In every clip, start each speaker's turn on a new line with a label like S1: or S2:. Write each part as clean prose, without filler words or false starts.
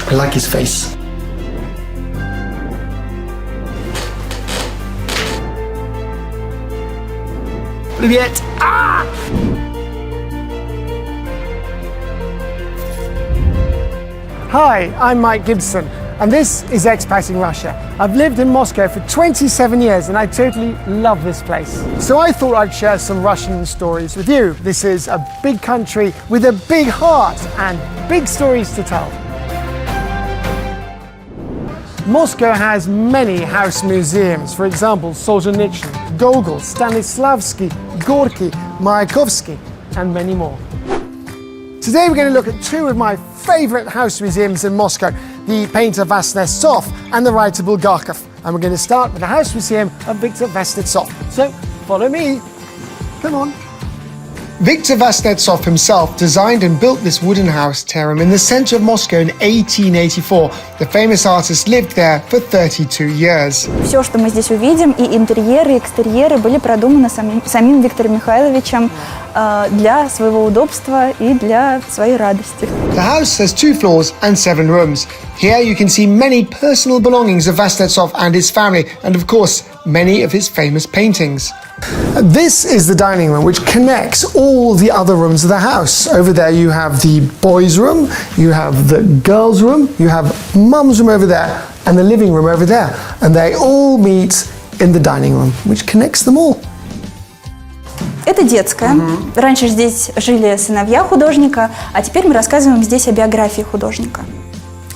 S1: I like his face. Привет! Ah!
S2: Hi, I'm Mike Gibson, and this is ExPatting Russia. I've lived in Moscow for 27 years and I totally love this place. So I thought I'd share some Russian stories with you. This is a big country with a big heart and big stories to tell. Moscow has many house museums. For example, Solzhenitsyn, Gogol, Stanislavski, Gorky, Mayakovsky, and many more. Today we're going to look at two of my favourite house museums in Moscow, the painter Vasnetsov and the writer Bulgakov. And we're going to start with the house museum of Viktor Vasnetsov. So, follow me. Come on.
S1: Viktor Vasnetsov himself designed and built this wooden house terem in the center of Moscow in 1884. The famous artist lived there for 32 years.
S3: Все, что мы здесь увидим, и интерьеры, и экстерьеры были продуманы самим Виктором Михайловичем для своего удобства и для своей радости.
S1: The house has 2 floors and 7 rooms. Here you can see many personal belongings of Vasnetsov and his family, and of course, many of his famous paintings.
S2: This is the dining room, which connects all the other rooms of the house. Over there you have the boys' room, you have the girls' room, you have mum's room over there, and the living room over there. And they all meet in the dining room, which connects them all.
S3: Это детская. Раньше здесь жили сыновья художника, а теперь мы рассказываем здесь о биографии художника.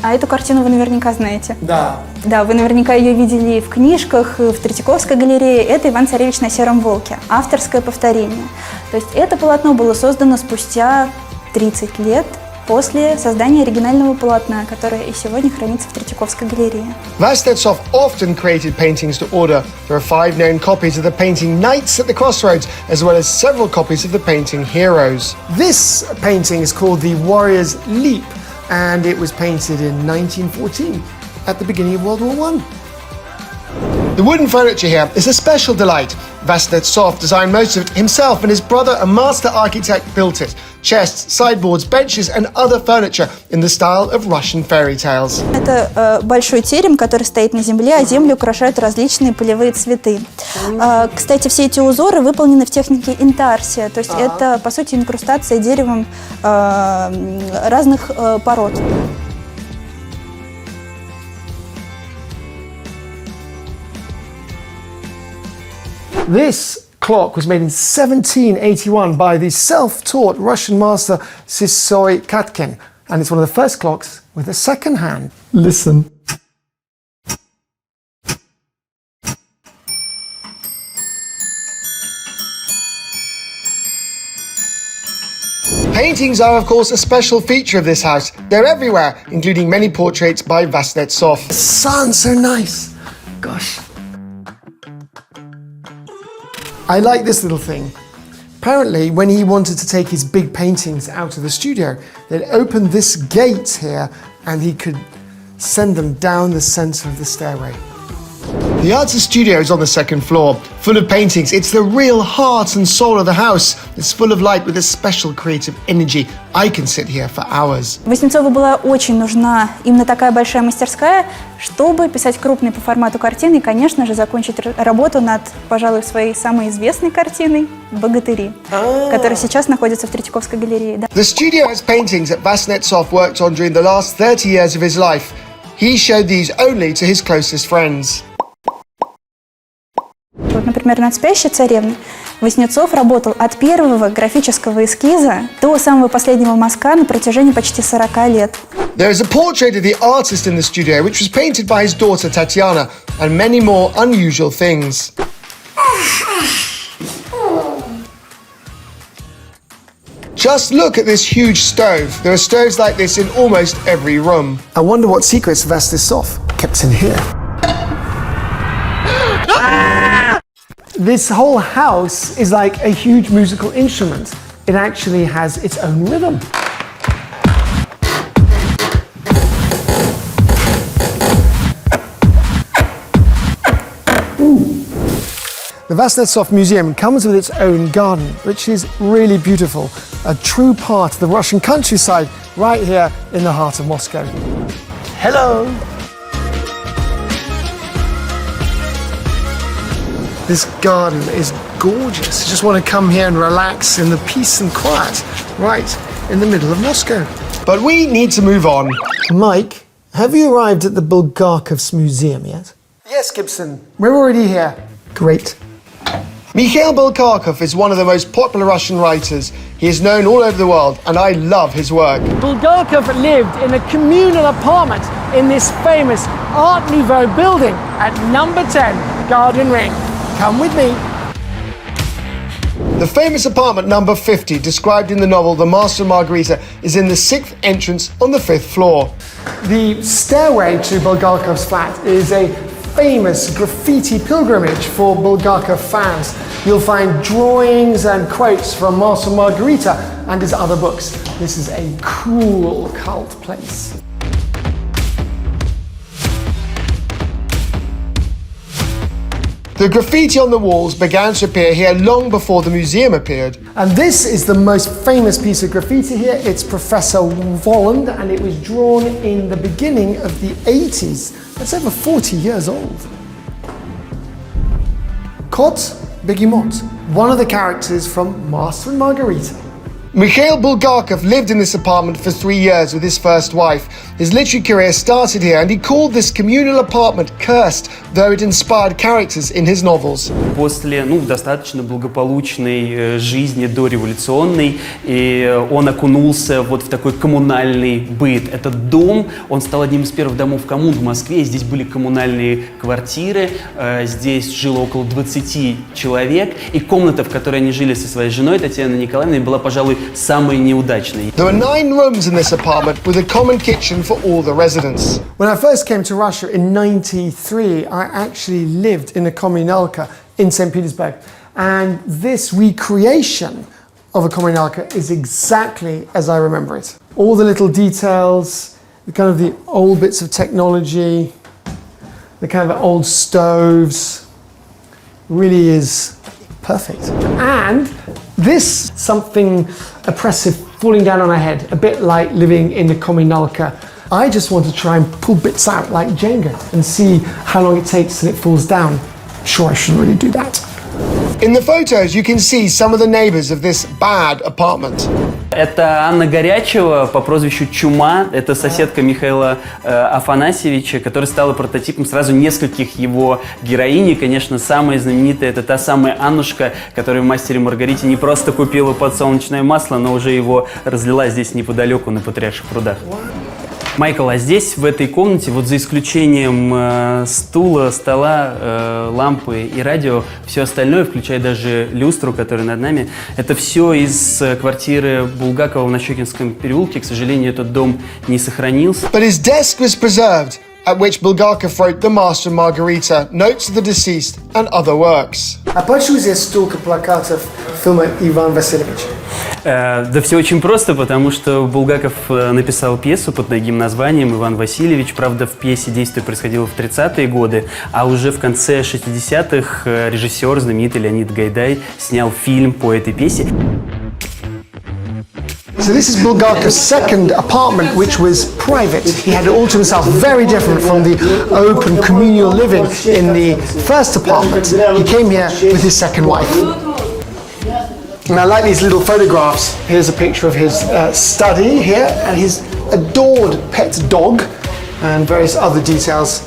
S3: А эту картину вы наверняка знаете.
S2: Да.
S3: Да, вы наверняка ее видели в книжках, в Третьяковской галерее. Это «Иван-царевич на сером волке», авторское повторение. То есть это полотно было создано спустя 30 лет после создания оригинального полотна, которое и сегодня хранится в Третьяковской галерее.
S1: Vasnetsov often created paintings to order. There are 5 known copies of the painting Knights at the Crossroads, as well as several copies of the painting Heroes.
S2: This painting is called The Warrior's Leap, and it was painted in 1914 at the beginning of World War I.
S1: The wooden furniture here is a special delight. Vasnetsov designed most of it himself, and his brother, a master architect, built it. Chests, sideboards, benches and other furniture in the style of Russian fairy tales.
S3: Это большой терем, который стоит на земле, а землю украшают различные полевые цветы. Кстати, все эти узоры выполнены в технике интарсия, то есть это, по сути, инкрустация деревом разных пород.
S2: This clock was made in 1781 by the self-taught Russian master Katkin, and it's one of the first clocks with a second hand. Listen.
S1: Paintings are, of course, a special feature of this house. They're everywhere, including many portraits by Vasnetsov.
S2: The sun's so nice. Gosh. I like this little thing. Apparently, when he wanted to take his big paintings out of the studio, they'd open this gate here and he could send them down the center of the stairway.
S1: The artist studio is on the 2nd floor, full of paintings. It's the real heart and soul of the house. It's full of light with a special creative energy. I can sit here for hours.
S3: Васнецову была очень нужна именно такая большая мастерская, чтобы писать крупные по формату картины и, конечно же, закончить работу над, пожалуй, своей самой известной картиной «Богатыри», которая сейчас находится в Третьяковской галерее. Да.
S1: The studio has paintings that Vasnetsov worked on during the last 30 years of his life. He showed these only to his closest friends.
S3: Вот, например, над «Спящей царевной» Васнецов работал от первого графического эскиза до самого последнего мазка на протяжении почти 40 лет.
S1: There is a portrait of the artist in the studio, which was painted by his daughter Tatiana, and many more unusual things. Just look at this huge stove. There are stoves like this in almost every room.
S2: I wonder what secrets Vasnetsov kept in here. This whole house is like a huge musical instrument. It actually has its own rhythm. The Vasnetsov Museum comes with its own garden, which is really beautiful, a true part of the Russian countryside right here in the heart of Moscow. Hello. This garden is gorgeous. You just want to come here and relax in the peace and quiet, right in the middle of Moscow.
S1: But we need to move on.
S2: Mike, have you arrived at the Bulgakov's museum yet? Yes, Gibson. We're already here. Great.
S1: Mikhail Bulgakov is one of the most popular Russian writers. He is known all over the world, and I love his work.
S2: Bulgakov lived in a communal apartment in this famous Art Nouveau building at number 10 Garden Ring. Come with me.
S1: The famous apartment number 50, described in the novel The Master and Margarita, is in the 6th entrance on the 5th floor.
S2: The stairway to Bulgakov's flat is a famous graffiti pilgrimage for Bulgakov fans. You'll find drawings and quotes from Master and Margarita and his other books. This is a cool cult place.
S1: The graffiti on the walls began to appear here long before the museum appeared.
S2: And this is the most famous piece of graffiti here. It's Professor Volland, and it was drawn in the beginning of the 80s. That's over 40 years old. Kot Begemot, one of the characters from Master and Margarita.
S1: Mikhail Bulgakov lived in this apartment for 3 years with his first wife. His literary career started here, and he called this communal apartment cursed, though it inspired characters in his novels.
S4: После достаточно благополучной жизни дореволюционной, и он окунулся вот в такой коммунальный быт. Этот дом, он стал одним из первых домов коммун в Москве. Здесь были коммунальные квартиры, здесь жило около 20 человек, и комната, в которой они жили со своей женой Татьяной Николаевной, была, пожалуй, самой неудачной.
S1: There were 9 rooms in this apartment with a common kitchen for all the residents.
S2: When I first came to Russia in '93, I actually lived in a kommunalka in St. Petersburg. And this recreation of a kommunalka is exactly as I remember it. All the little details, the kind of the old bits of technology, the kind of old stoves, really is perfect. And this something oppressive falling down on our head, a bit like living in the kommunalka. I just want to try and pull bits out like Jenga and see how long it takes till it falls down. I'm sure I shouldn't really do that.
S1: In the photos, you can see some of the neighbors of this bad apartment.
S4: Это Анна Горячева по прозвищу Чума. Это соседка Михаила Афанасьевича, которая стала прототипом сразу нескольких его героиней. Конечно, самая знаменитая — это та самая Аннушка, которая в «Мастере и Маргарите» не просто купила подсолнечное масло, но уже его разлила здесь неподалеку на Патриарших прудах. Майкл, а здесь, в этой комнате, вот за исключением стула, стола, лампы и радио, все остальное, включая даже люстру, которая над нами, это все из квартиры Булгакова в Нащекинском переулке. К сожалению, этот дом не сохранился.
S1: But his desk was preserved, at which Bulgakov wrote The Master and Margarita, Notes of the Deceased, and other works.
S2: А почему здесь столько плакатов фильма «Иван Васильевич»?
S4: Да все очень просто, потому что Булгаков написал пьесу под таким названием «Иван Васильевич». Правда, в пьесе действие происходило в 30-е годы, а уже в конце 60-х режиссер, знаменитый Леонид Гайдай, снял фильм по этой пьесе.
S2: So this is Bulgakov's second apartment, which was private. He had it all to himself, very different from the open communal living in the first apartment. He came here with his second wife. And I like these little photographs. Here's a picture of his study here and his adored pet dog and various other details.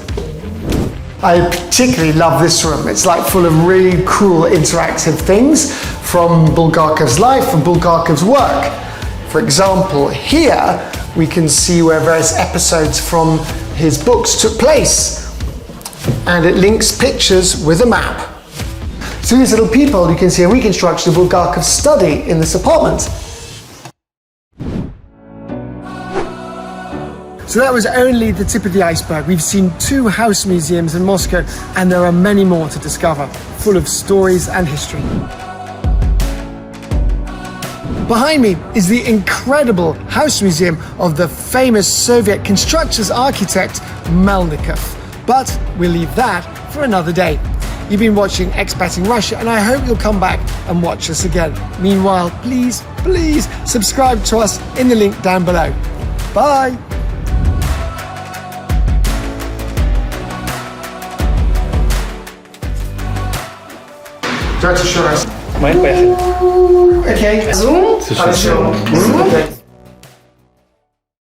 S2: I particularly love this room. It's like full of really cool interactive things from Bulgakov's life and Bulgakov's work. For example, here we can see where various episodes from his books took place. And it links pictures with a map. Through these little peephole, you can see a reconstruction of Bulgakov's study in this apartment. So that was only the tip of the iceberg. We've seen 2 house museums in Moscow, and there are many more to discover, full of stories and history. Behind me is the incredible house museum of the famous Soviet constructor's architect, Melnikov. But we'll leave that for another day. You've been watching ExPatting Russia, and I hope you'll come back and watch us again. Meanwhile, please subscribe to us in the link down below. Bye! Давайте еще раз.
S5: Мы поехали.
S2: Окей.
S6: Зум.
S2: Хорошо.